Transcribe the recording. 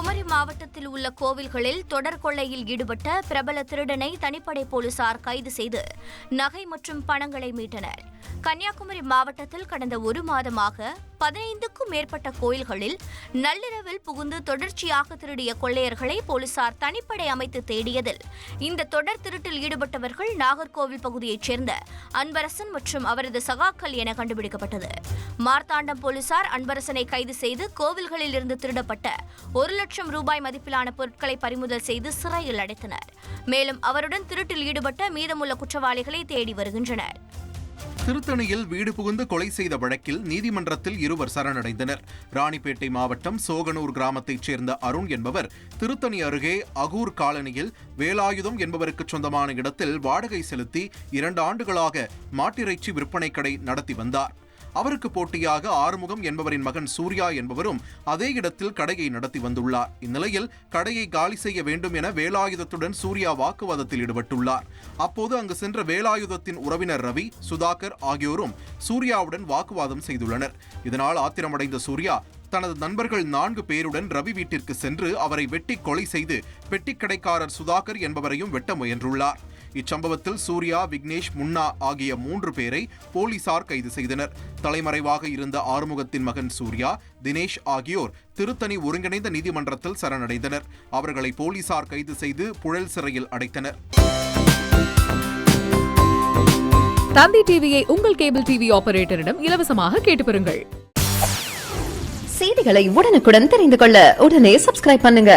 குமரி மாவட்டத்தில் உள்ள கோவில்களில் தொடர் கொள்ளையில் ஈடுபட்ட பிரபல திருடனை தனிப்படை போலீசார் கைது செய்து நகை மற்றும் பணங்களை மீட்டனர். கன்னியாகுமரி மாவட்டத்தில் கடந்த ஒரு மாதமாக 15க்கும் மேற்பட்ட கோயில்களில் நள்ளிரவில் புகுந்து தொடர்ச்சியாக திருடிய கொள்ளையர்களை போலீசார் தனிப்படை அமைத்து தேடியதில் இந்த தொடர் திருட்டில் ஈடுபட்டவர்கள் நாகர்கோவில் பகுதியைச் சேர்ந்த அன்பரசன் மற்றும் அவரது சகாக்கள் என கண்டுபிடிக்கப்பட்டது. மார்த்தாண்டம் போலீசார் அன்பரசனை கைது செய்து கோவில்களில் இருந்து திருடப்பட்ட 1 லட்சம் ரூபாய் மதிப்பிலான பொருட்களை பறிமுதல் செய்து சிறையில் அடைத்தனர். மேலும் அவருடன் திருட்டில் ஈடுபட்ட மீதமுள்ள குற்றவாளிகளை தேடி வருகின்றனர். திருத்தணியில் வீடு புகுந்து கொலை செய்த வழக்கில் நீதிமன்றத்தில் இருவர் சரணடைந்தனர். ராணிப்பேட்டை மாவட்டம் சோகனூர் கிராமத்தைச் சேர்ந்த அருண் என்பவர் திருத்தணி அருகே அகூர் காலனியில் வேலாயுதம் என்பவருக்கு சொந்தமான இடத்தில் வாடகை செலுத்தி 2 ஆண்டுகளாக மாட்டிறைச்சி விற்பனை கடை நடத்தி வந்தார். அவருக்கு போட்டியாக ஆறுமுகம் என்பவரின் மகன் சூர்யா என்பவரும் அதே இடத்தில் கடையை நடத்தி வந்துள்ளார். இந்நிலையில் கடையை காலி செய்ய வேண்டும் என வேலாயுதத்துடன் சூர்யா வாக்குவாதத்தில் ஈடுபட்டுள்ளார். அப்போது அங்கு சென்ற வேலாயுதத்தின் உறவினர் ரவி, சுதாகர் ஆகியோரும் சூர்யாவுடன் வாக்குவாதம் செய்துள்ளனர். இதனால் ஆத்திரமடைந்த சூர்யா தனது நண்பர்கள் 4 பேருடன் ரவி வீட்டிற்கு சென்று அவரை வெட்டி கொலை செய்து பெட்டிக்கடைக்காரர் சுதாகர் என்பவரையும் வெட்ட முயன்றுள்ளார். இச்சம்பவத்தில் சூர்யா, விக்னேஷ், முன்னா ஆகிய 3 பேரை போலீசார் கைது செய்தனர். தலைமறைவாக இருந்த ஆறுமுகத்தின் மகன் சூர்யா, தினேஷ் ஆகியோர் திருத்தணி ஒருங்கிணைந்த நீதிமன்றத்தில் சரணடைந்தனர். அவர்களை போலீசார் கைது செய்து புழல் சிறையில் அடைத்தனர். தந்தி டிவியை உங்கள் கேபிள் டிவி ஆபரேட்டரிடம் இலவசமாக கேட்டு பெறுங்கள். செய்திகளை உடனுக்குடன் தெரிந்து கொள்ள உடனே சப்ஸ்கிரைப் பண்ணுங்க.